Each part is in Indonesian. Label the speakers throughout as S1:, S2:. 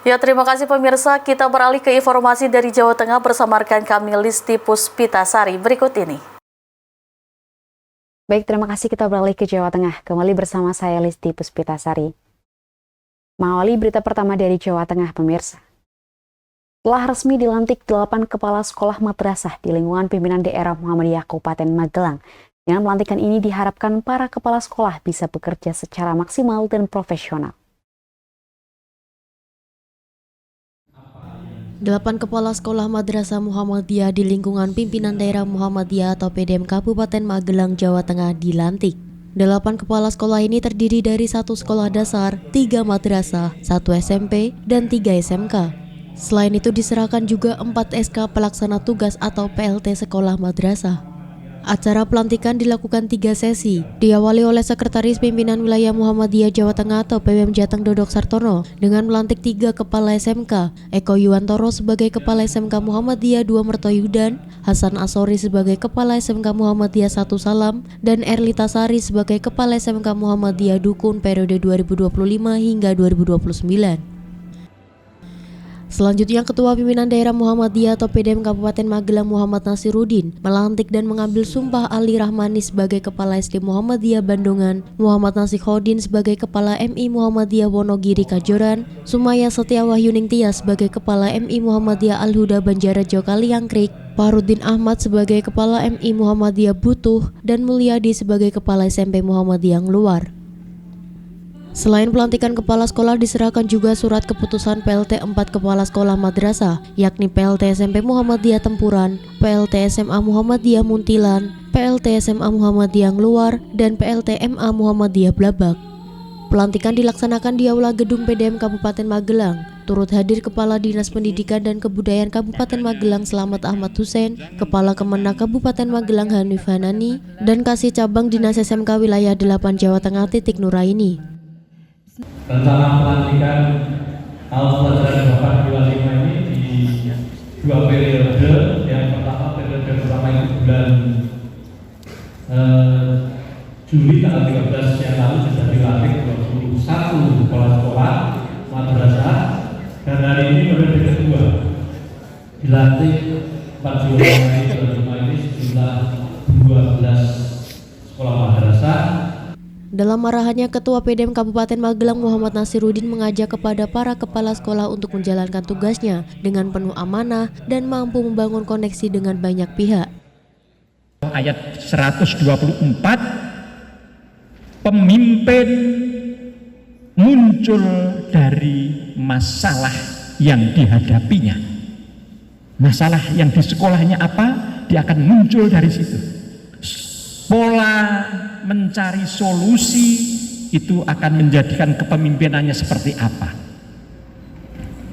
S1: Ya, terima kasih pemirsa. Kita beralih ke informasi dari Jawa Tengah bersama rekan kami Listi Puspitasari berikut ini.
S2: Baik, terima kasih. Kita beralih ke Jawa Tengah. Kembali bersama saya Listi Puspitasari. Mengawali berita pertama dari Jawa Tengah, pemirsa. Telah resmi dilantik 8 kepala sekolah madrasah di lingkungan pimpinan daerah Muhammadiyah Kabupaten Magelang. Dengan pelantikan ini diharapkan para kepala sekolah bisa bekerja secara maksimal dan profesional.
S3: 8 kepala sekolah madrasah Muhammadiyah di lingkungan pimpinan daerah Muhammadiyah atau PDM Kabupaten Magelang, Jawa Tengah dilantik. 8 kepala sekolah ini terdiri dari 1 sekolah dasar, 3 madrasah, 1 SMP, dan 3 SMK. Selain itu diserahkan juga 4 SK pelaksana tugas atau PLT sekolah madrasah. Acara pelantikan dilakukan 3 sesi, diawali oleh Sekretaris Pimpinan Wilayah Muhammadiyah Jawa Tengah atau PWM Jateng Dodok Sartono dengan melantik 3 Kepala SMK, Eko Yuwantoro sebagai Kepala SMK Muhammadiyah 2 Mertoyudan, Hasan Asori sebagai Kepala SMK Muhammadiyah 1 Salam, dan Erlita Sari sebagai Kepala SMK Muhammadiyah Dukun periode 2025 hingga 2029. Selanjutnya, Ketua Pimpinan Daerah Muhammadiyah atau PDM Kabupaten Magelang Muhammad Nasiruddin melantik dan mengambil sumpah Ali Rahmani sebagai Kepala SD Muhammadiyah Bandungan, Muhammad Nasikhodin sebagai Kepala MI Muhammadiyah Wonogiri Kajoran, Sumaya Setiawahyuning Tias sebagai Kepala MI Muhammadiyah Al-Huda Banjarajo Kaliangkrik, Farudin Ahmad sebagai Kepala MI Muhammadiyah Butuh, dan Mulyadi sebagai Kepala SMP Muhammadiyah Luar. Selain pelantikan kepala sekolah diserahkan juga surat keputusan PLT 4 kepala sekolah madrasah, yakni PLT SMP Muhammadiyah Tempuran, PLT SMA Muhammadiyah Muntilan, PLT SMA Muhammadiyah Luar, dan PLT MA Muhammadiyah Blabak. Pelantikan dilaksanakan di Aula Gedung PDM Kabupaten Magelang. Turut hadir Kepala Dinas Pendidikan dan Kebudayaan Kabupaten Magelang Slamet Ahmad Hussein, Kepala Kemenag Kabupaten Magelang Hanif Hanani, dan Kasih Cabang Dinas SMK Wilayah 8 Jawa Tengah Titik Nuraini.
S4: Rencana pelantikan tahun pelajaran 2025 ini di 2 periode. Yang pertama, periode pertama itu bulan Juli tanggal 13 yang lalu sudah dilantik 21 kepala sekolah madrasah, dan hari ini periode kedua dilantik 4 Juli 2025 ini sejumlah 12 sekolah madrasah.
S3: Dalam arahannya, Ketua PDM Kabupaten Magelang Muhammad Nasiruddin mengajak kepada para kepala sekolah untuk menjalankan tugasnya dengan penuh amanah dan mampu membangun koneksi dengan banyak pihak.
S5: Ayat 124, pemimpin muncul dari masalah yang dihadapinya. Masalah yang di sekolahnya apa, dia akan muncul dari situ. Pola mencari solusi itu akan menjadikan kepemimpinannya seperti apa.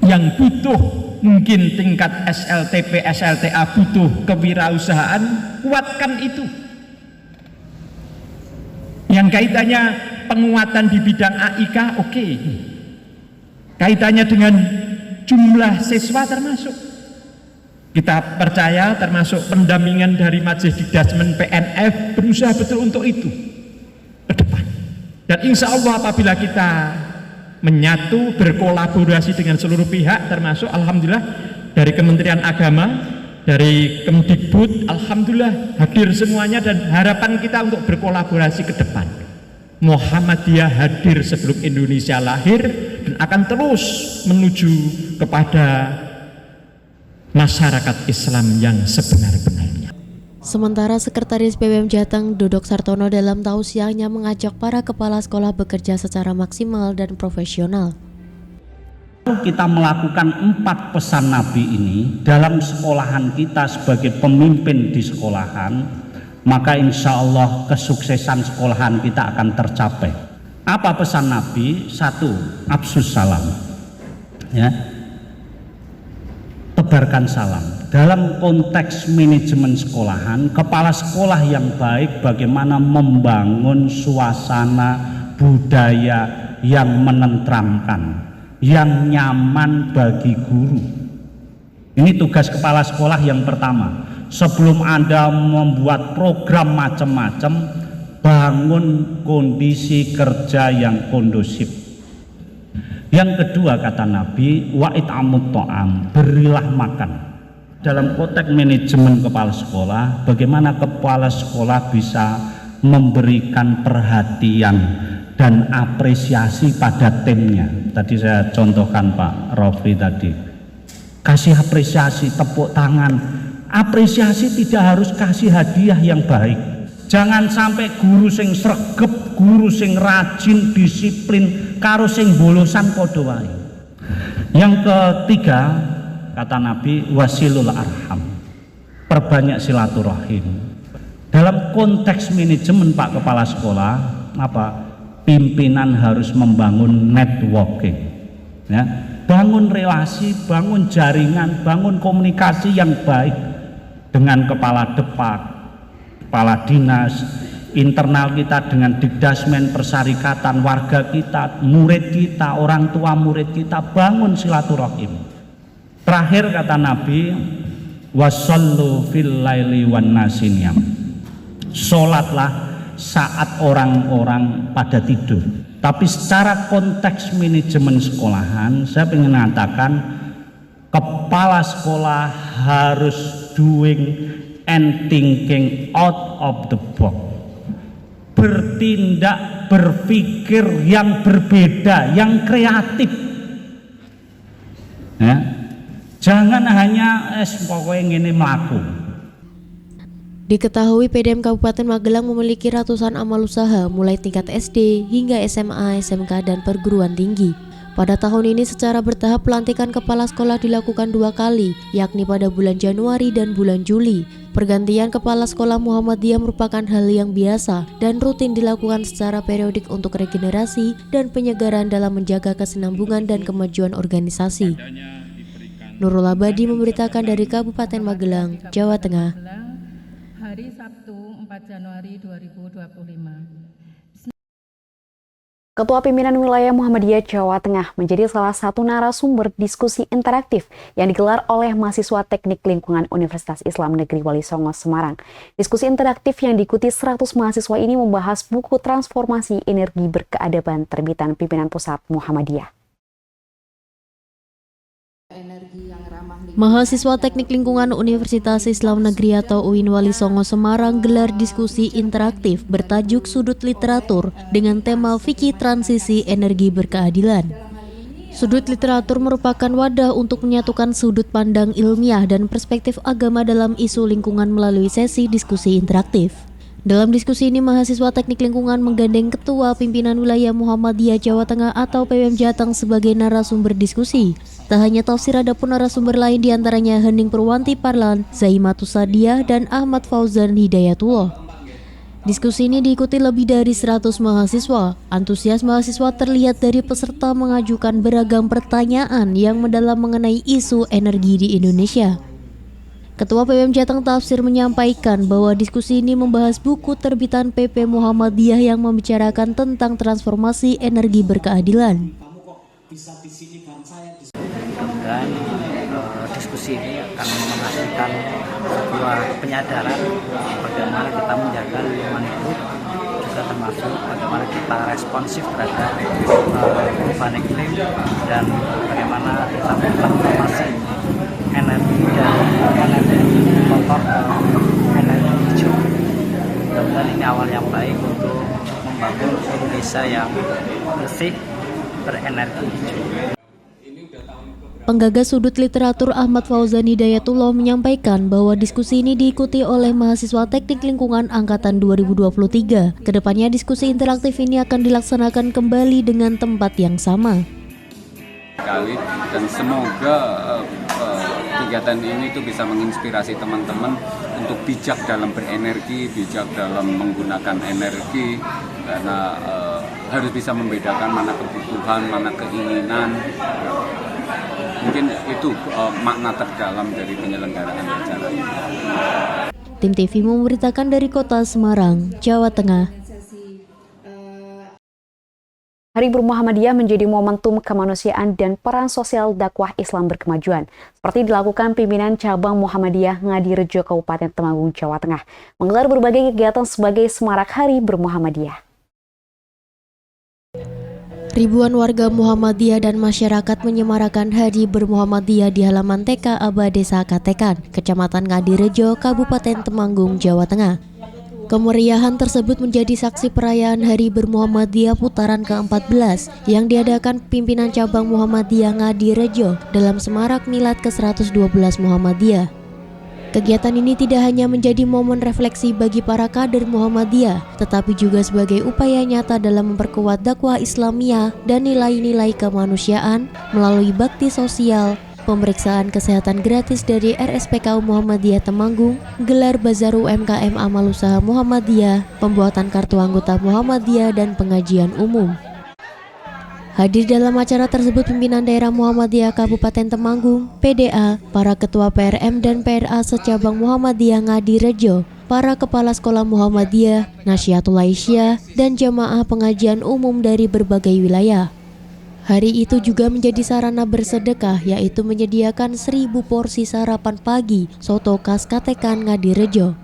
S5: Yang butuh mungkin tingkat SLTP, SLTA, butuh kewirausahaan, kuatkan itu. Yang kaitannya penguatan di bidang AIK, oke. Kaitannya dengan jumlah siswa termasuk. Kita percaya termasuk pendampingan dari Majelis Didasmen PNF berusaha betul untuk itu ke depan. Dan insya Allah apabila kita menyatu, berkolaborasi dengan seluruh pihak, termasuk alhamdulillah dari Kementerian Agama, dari Kemdikbud, alhamdulillah hadir semuanya, dan harapan kita untuk berkolaborasi ke depan. Muhammadiyah hadir sebelum Indonesia lahir dan akan terus menuju kepada masyarakat Islam yang sebenar-benarnya.
S3: Sementara Sekretaris PWM Jateng Dodok Sartono dalam tausiahnya mengajak para kepala sekolah bekerja secara maksimal dan profesional.
S6: Kita melakukan 4 pesan Nabi ini dalam sekolahan kita sebagai pemimpin di sekolahan, maka insya Allah kesuksesan sekolahan kita akan tercapai. Apa pesan Nabi? 1, afsus salam, ya, tebarkan salam. Dalam konteks manajemen sekolahan, kepala sekolah yang baik bagaimana membangun suasana budaya yang menenteramkan, yang nyaman bagi guru. Ini tugas kepala sekolah yang pertama. Sebelum Anda membuat program macam-macam, bangun kondisi kerja yang kondusif. Yang kedua kata Nabi, wa it'amut ta'am, berilah makan. Dalam konteks manajemen kepala sekolah, bagaimana kepala sekolah bisa memberikan perhatian dan apresiasi pada timnya. Tadi saya contohkan Pak Rofli tadi. Kasih apresiasi, tepuk tangan. Apresiasi tidak harus kasih hadiah yang baik. Jangan sampai guru sing sregep, guru sing rajin, disiplin, karo sing bolosan padha wae. Yang ketiga, kata Nabi, wasilul arham, perbanyak silaturahim. Dalam konteks manajemen Pak Kepala Sekolah, pimpinan harus membangun networking, ya, bangun relasi, bangun jaringan, bangun komunikasi yang baik dengan kepala depak, kepala dinas, internal kita dengan Dikdasmen, persyarikatan, warga kita, murid kita, orang tua murid kita, bangun silaturahim. Terakhir kata Nabi, wasallu fil laili wan nasi niyam. Salatlah saat orang-orang pada tidur. Tapi secara konteks manajemen sekolahan, saya ingin mengatakan kepala sekolah harus doing and thinking out of the box. Bertindak, berpikir yang berbeda, yang kreatif. Ya. Jangan hanya pokoknya ngene mlaku.
S3: Diketahui PDM Kabupaten Magelang memiliki ratusan amal usaha mulai tingkat SD hingga SMA, SMK, dan perguruan tinggi. Pada tahun ini secara bertahap pelantikan kepala sekolah dilakukan 2 kali, yakni pada bulan Januari dan bulan Juli. Pergantian kepala sekolah Muhammadiyah merupakan hal yang biasa dan rutin dilakukan secara periodik untuk regenerasi dan penyegaran dalam menjaga kesinambungan dan kemajuan organisasi. Nurul Abadi memberitakan dari Kabupaten Magelang, Jawa Tengah.
S7: Hari Sabtu 4 Januari 2025.
S2: Ketua Pimpinan Wilayah Muhammadiyah Jawa Tengah menjadi salah satu narasumber diskusi interaktif yang digelar oleh mahasiswa Teknik Lingkungan Universitas Islam Negeri Wali Songo, Semarang. Diskusi interaktif yang diikuti 100 mahasiswa ini membahas buku Transformasi Energi Berkeadaban terbitan Pimpinan Pusat Muhammadiyah.
S3: Mahasiswa Teknik Lingkungan Universitas Islam Negeri atau UIN Wali Songo Semarang gelar diskusi interaktif bertajuk Sudut Literatur dengan tema Fikih Transisi Energi Berkeadilan. Sudut literatur merupakan wadah untuk menyatukan sudut pandang ilmiah dan perspektif agama dalam isu lingkungan melalui sesi diskusi interaktif. Dalam diskusi ini, mahasiswa Teknik Lingkungan menggandeng Ketua Pimpinan Wilayah Muhammadiyah Jawa Tengah atau PWM Jateng sebagai narasumber diskusi. Tak hanya tafsir, ada pun narasumber lain diantaranya Hening Purwanti Parlan, Zaimatus Sadiah, dan Ahmad Fauzan Hidayatullah. Diskusi ini diikuti lebih dari 100 mahasiswa. Antusias mahasiswa terlihat dari peserta mengajukan beragam pertanyaan yang mendalam mengenai isu energi di Indonesia. Ketua PWM Jateng Tafsir menyampaikan bahwa diskusi ini membahas buku terbitan PP Muhammadiyah yang membicarakan tentang transformasi energi berkeadilan.
S8: Dan diskusi ini akan menghasilkan sebuah penyadaran bagaimana kita menjaga lingkungan hidup, juga termasuk bagaimana kita responsif terhadap perubahan iklim dan bagaimana kita transformasi energi dari energi kotor ke energi hijau. Dan ini awal yang baik untuk membangun Indonesia yang bersih, berenergi hijau.
S3: Penggagas Sudut Literatur Ahmad Fauzan Hidayatullah menyampaikan bahwa diskusi ini diikuti oleh mahasiswa Teknik Lingkungan Angkatan 2023. Kedepannya diskusi interaktif ini akan dilaksanakan kembali dengan tempat yang sama.
S9: Dan semoga kegiatan ini tuh bisa menginspirasi teman-teman untuk bijak dalam berenergi, bijak dalam menggunakan energi, karena harus bisa membedakan mana kebutuhan, mana keinginan. Mungkin itu makna terdalam dari penyelenggaraan acara ini.
S3: Tim TV memberitakan dari Kota Semarang, Jawa Tengah.
S2: Hari Bermuhammadiyah menjadi momentum kemanusiaan dan peran sosial dakwah Islam berkemajuan, seperti dilakukan pimpinan cabang Muhammadiyah Ngadirejo Kabupaten Temanggung, Jawa Tengah, menggelar berbagai kegiatan sebagai semarak Hari Bermuhammadiyah.
S3: Ribuan warga Muhammadiyah dan masyarakat menyemarakan Hari Bermuhammadiyah di halaman TK Aba Desa Katekan, Kecamatan Ngadirejo, Kabupaten Temanggung, Jawa Tengah. Kemeriahan tersebut menjadi saksi perayaan Hari Bermuhammadiyah putaran ke-14 yang diadakan pimpinan cabang Muhammadiyah Ngadirejo dalam semarak milad ke-112 Muhammadiyah. Kegiatan ini tidak hanya menjadi momen refleksi bagi para kader Muhammadiyah, tetapi juga sebagai upaya nyata dalam memperkuat dakwah Islamiyah dan nilai-nilai kemanusiaan melalui bakti sosial, pemeriksaan kesehatan gratis dari RSPK Muhammadiyah Temanggung, gelar bazar UMKM amal usaha Muhammadiyah, pembuatan kartu anggota Muhammadiyah, dan pengajian umum. Hadir dalam acara tersebut pimpinan daerah Muhammadiyah Kabupaten Temanggung, PDA, para ketua PRM dan PRA secabang Muhammadiyah Ngadirejo, para kepala sekolah Muhammadiyah, Nasyiatul Aisyah, dan jamaah pengajian umum dari berbagai wilayah. Hari itu juga menjadi sarana bersedekah, yaitu menyediakan 1000 porsi sarapan pagi soto khas Katekan Ngadirejo.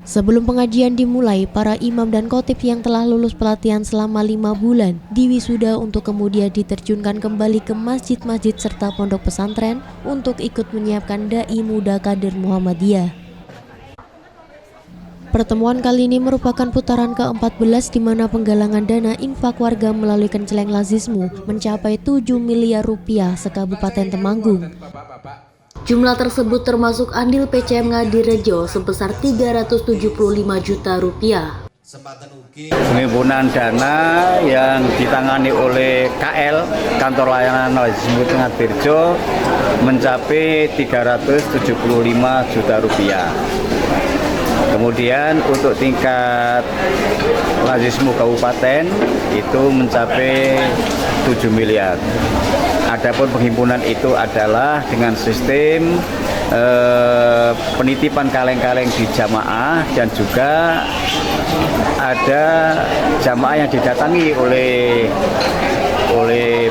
S3: Sebelum pengajian dimulai, para imam dan khotib yang telah lulus pelatihan selama 5 bulan diwisuda untuk kemudian diterjunkan kembali ke masjid-masjid serta pondok pesantren untuk ikut menyiapkan dai muda kader Muhammadiyah. Pertemuan kali ini merupakan putaran ke-14 di mana penggalangan dana infak warga melalui Kenceleng Lazismu mencapai 7 miliar rupiah se-Kabupaten Temanggung. Jumlah tersebut termasuk andil PCM Ngadirejo sebesar 375 juta rupiah.
S10: Pengimpunan dana yang ditangani oleh KL, Kantor Layanan Lazismu Ngadirejo, mencapai 375 juta rupiah. Kemudian untuk tingkat Lazismu Kabupaten itu mencapai 7 miliar. Adapun penghimpunan itu adalah dengan sistem penitipan kaleng-kaleng di jamaah, dan juga ada jamaah yang didatangi oleh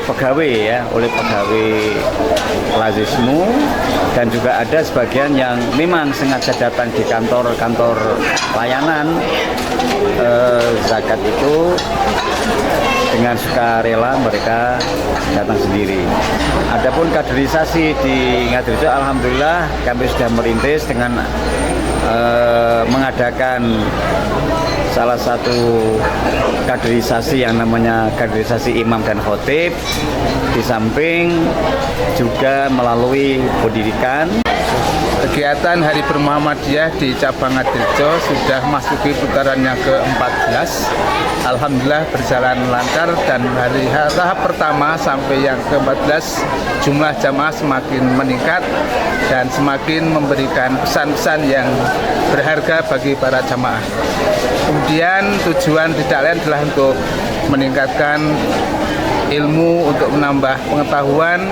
S10: pegawai oleh pegawai Lazismu, dan juga ada sebagian yang memang sengaja datang di kantor layanan zakat itu dengan sukarela mereka datang sendiri. Adapun kaderisasi di Ngadirejo, alhamdulillah kami sudah merintis dengan mengadakan salah satu kaderisasi yang namanya kaderisasi imam dan khotib, di samping juga melalui pendidikan.
S11: Kegiatan Hari Bermuhammadiyah di cabang Ngadirejo sudah masuki putarannya ke-14. Alhamdulillah berjalan lancar, dan hari tahap pertama sampai yang ke-14 jumlah jamaah semakin meningkat dan semakin memberikan pesan-pesan yang berharga bagi para jamaah. Kemudian tujuan tidak lain adalah untuk meningkatkan ilmu, untuk menambah pengetahuan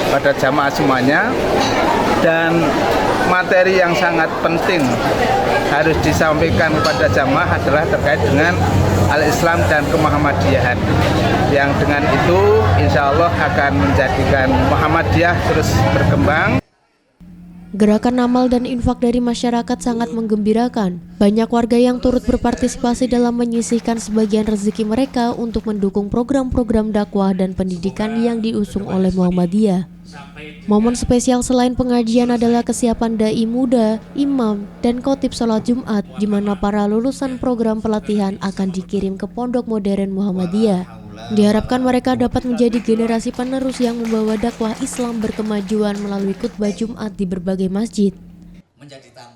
S11: pada jamaah semuanya, dan materi yang sangat penting harus disampaikan kepada jamaah adalah terkait dengan al-Islam dan kemuhammadiyahan, yang dengan itu insya Allah akan menjadikan Muhammadiyah terus berkembang.
S3: Gerakan amal dan infak dari masyarakat sangat menggembirakan. Banyak warga yang turut berpartisipasi dalam menyisihkan sebagian rezeki mereka untuk mendukung program-program dakwah dan pendidikan yang diusung oleh Muhammadiyah. Momen spesial selain pengajian adalah kesiapan dai muda, imam, dan khotib sholat Jumat, di mana para lulusan program pelatihan akan dikirim ke pondok modern Muhammadiyah. Diharapkan mereka dapat menjadi generasi penerus yang membawa dakwah Islam berkemajuan melalui khutbah Jumat di berbagai masjid.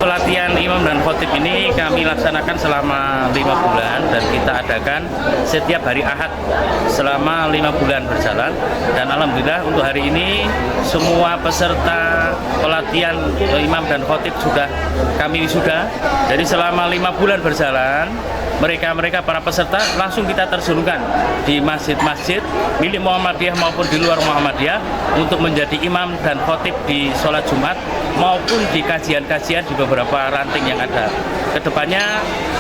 S12: Pelatihan imam dan khotib ini kami laksanakan selama 5 bulan, dan kita adakan setiap hari Ahad selama 5 bulan berjalan. Dan alhamdulillah untuk hari ini semua peserta pelatihan imam dan khotib sudah kami wisuda. Jadi selama 5 bulan berjalan, mereka para peserta langsung kita terjunkan di masjid-masjid milik Muhammadiyah maupun di luar Muhammadiyah untuk menjadi imam dan khotib di sholat Jumat maupun di kajian-kajian di beberapa ranting yang ada. kedepannya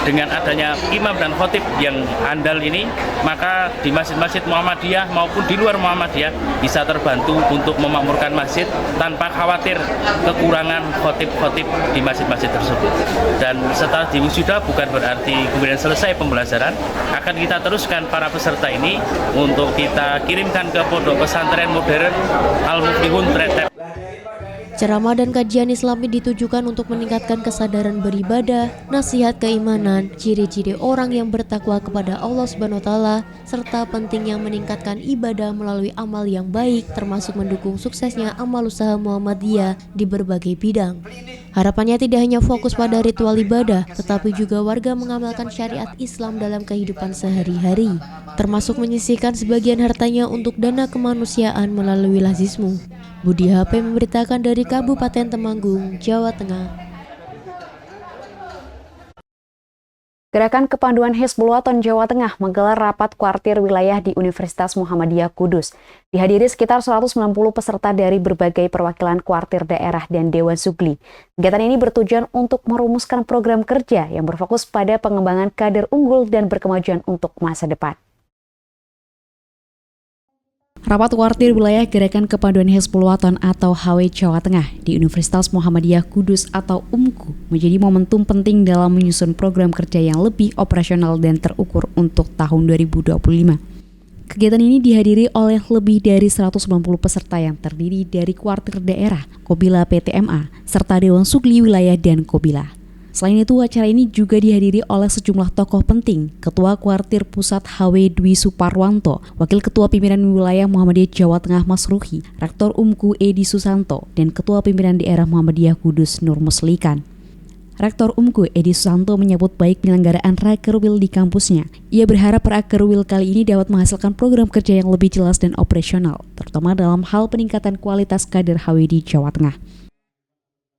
S12: dengan adanya imam dan khotib yang andal ini, maka di masjid-masjid Muhammadiyah maupun di luar Muhammadiyah bisa terbantu untuk memakmurkan masjid tanpa khawatir kekurangan khotib-khotib di masjid-masjid tersebut. Dan setelah diwisuda bukan berarti kemudian selesai pembelajaran, akan kita teruskan para peserta ini untuk kita kirimkan ke pondok pesantren modern Al-Muflihun Tretep.
S3: Ceramah dan kajian Islami ditujukan untuk meningkatkan kesadaran beribadah, nasihat keimanan, ciri-ciri orang yang bertakwa kepada Allah Subhanahu wa taala, serta pentingnya meningkatkan ibadah melalui amal yang baik, termasuk mendukung suksesnya amal usaha Muhammadiyah di berbagai bidang. Harapannya tidak hanya fokus pada ritual ibadah, tetapi juga warga mengamalkan syariat Islam dalam kehidupan sehari-hari, termasuk menyisihkan sebagian hartanya untuk dana kemanusiaan melalui Lazismu. Budi HP memberitakan dari Kabupaten Temanggung, Jawa Tengah.
S2: Gerakan Kepanduan Hizbul Wathan Jawa Tengah menggelar rapat kuartir wilayah di Universitas Muhammadiyah Kudus. Dihadiri sekitar 190 peserta dari berbagai perwakilan kuartir daerah dan Dewan Sugli. Kegiatan ini bertujuan untuk merumuskan program kerja yang berfokus pada pengembangan kader unggul dan berkemajuan untuk masa depan. Rapat kuartir wilayah Gerakan Kepanduan Hizbul Wathan atau HW Jawa Tengah di Universitas Muhammadiyah Kudus atau UMKU menjadi momentum penting dalam menyusun program kerja yang lebih operasional dan terukur untuk tahun 2025. Kegiatan ini dihadiri oleh lebih dari 190 peserta yang terdiri dari kuartir daerah, Kobila PTMA, serta Dewan Sugli wilayah dan Kobila. Selain itu, acara ini juga dihadiri oleh sejumlah tokoh penting, Ketua Kuartir Pusat HW Dwi Suparwanto, Wakil Ketua Pimpinan Wilayah Muhammadiyah Jawa Tengah Mas Ruhi, Rektor UMKU Edi Susanto, dan Ketua Pimpinan Daerah Muhammadiyah Kudus Nur Muslikan. Rektor UMKU Edi Susanto menyambut baik penyelenggaraan Rakerwil di kampusnya. Ia berharap Rakerwil kali ini dapat menghasilkan program kerja yang lebih jelas dan operasional, terutama dalam hal peningkatan kualitas kader HW di Jawa Tengah.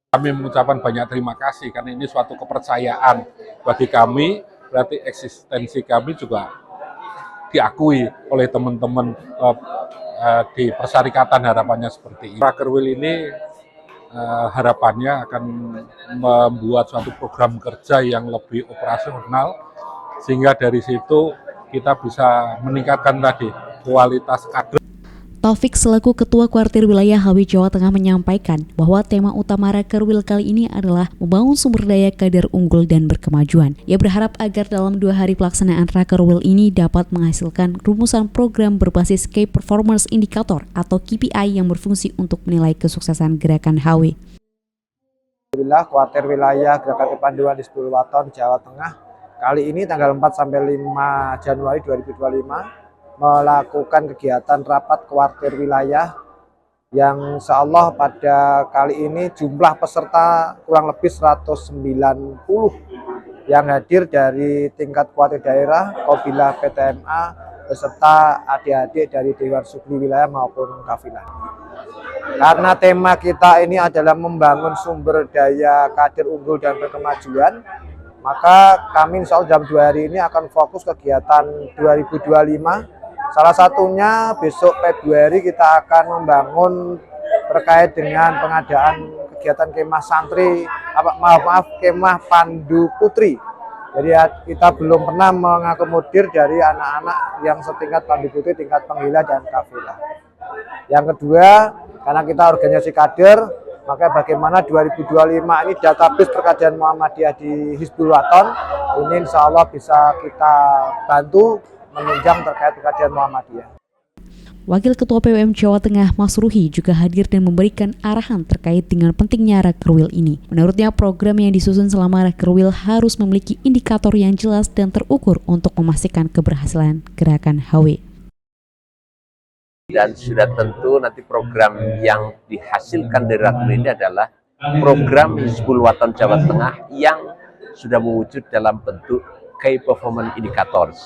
S13: Kami mengucapkan banyak terima kasih karena ini suatu kepercayaan bagi kami, berarti eksistensi kami juga diakui oleh teman-teman di Persyarikatan, harapannya seperti ini. Rakerwil ini harapannya akan membuat suatu program kerja yang lebih operasional, sehingga dari situ kita bisa meningkatkan tadi kualitas kader.
S2: Taufik selaku Ketua Kuartir Wilayah HW Jawa Tengah menyampaikan bahwa tema utama Rakerwil kali ini adalah membangun sumber daya kader unggul dan berkemajuan. Ia berharap agar dalam 2 hari pelaksanaan Rakerwil ini dapat menghasilkan rumusan program berbasis Key Performance Indicator atau KPI yang berfungsi untuk menilai kesuksesan gerakan HW.
S14: Alhamdulillah, Kuartir Wilayah Gerakan Kepanduan Hizbul Wathan Jawa Tengah kali ini tanggal 4 sampai 5 Januari 2025 melakukan kegiatan rapat kuartir wilayah yang insyaallah pada kali ini jumlah peserta kurang lebih 190 yang hadir dari tingkat kuartir daerah, Kobila PTMA, beserta adik-adik dari Dewan Sugli wilayah maupun kafilah. Karena tema kita ini adalah membangun sumber daya kader unggul dan berkemajuan, maka kami insya Allah dalam 2 hari ini akan fokus kegiatan 2025. Salah satunya besok Februari kita akan membangun terkait dengan pengadaan kegiatan kemah santri, kemah Pandu Putri. Jadi kita belum pernah mengakomodir dari anak-anak yang setingkat Pandu Putri, tingkat penggila dan kafilah. Yang kedua, karena kita organisasi kader, maka bagaimana 2025 ini database perkajian Muhammadiyah di Hizbul Wathan ini insya Allah bisa kita bantu menunjang terkait kajian Muhammadiyah.
S2: Wakil Ketua PWM Jawa Tengah Mas Ruhi juga hadir dan memberikan arahan terkait dengan pentingnya Rakerwil ini. Menurutnya, program yang disusun selama Rakerwil harus memiliki indikator yang jelas dan terukur untuk memastikan keberhasilan gerakan HW.
S15: Dan sudah tentu nanti program yang dihasilkan dari Rakerwil ini adalah program Hizbul Wathan Jawa Tengah yang sudah mewujud dalam bentuk Key Performance Indicators.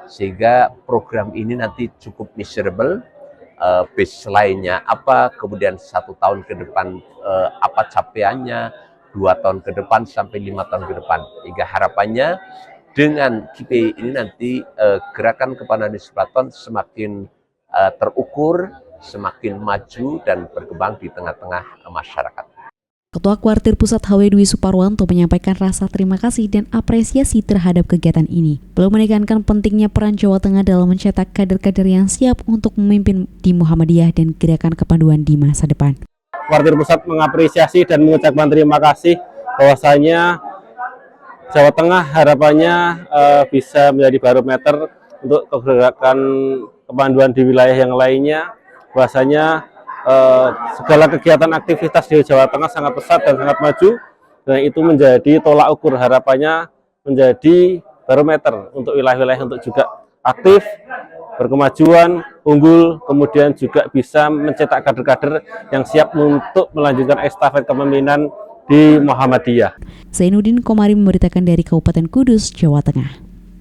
S15: Sehingga program ini nanti cukup measurable, baseline-nya apa, kemudian 1 tahun ke depan apa capaiannya, 2 tahun ke depan sampai 5 tahun ke depan. Hingga harapannya dengan KPI ini nanti gerakan Kepanduan Hizbul Wathan semakin terukur, semakin maju dan berkembang di tengah-tengah masyarakat.
S2: Ketua Kuartir Pusat HW Dwi Suparwanto menyampaikan rasa terima kasih dan apresiasi terhadap kegiatan ini. Beliau menekankan pentingnya peran Jawa Tengah dalam mencetak kader-kader yang siap untuk memimpin di Muhammadiyah dan gerakan kepanduan di masa depan.
S16: Kuartir Pusat mengapresiasi dan mengucapkan terima kasih bahwasanya Jawa Tengah harapannya bisa menjadi barometer untuk gerakan kepanduan di wilayah yang lainnya, bahwasanya segala kegiatan aktivitas di Jawa Tengah sangat pesat dan sangat maju, dan itu menjadi tolak ukur, harapannya menjadi barometer untuk wilayah-wilayah untuk juga aktif, berkemajuan, unggul, kemudian juga bisa mencetak kader-kader yang siap untuk melanjutkan estafet kepemimpinan di Muhammadiyah.
S2: Zainuddin Komari memberitakan dari Kabupaten Kudus, Jawa Tengah.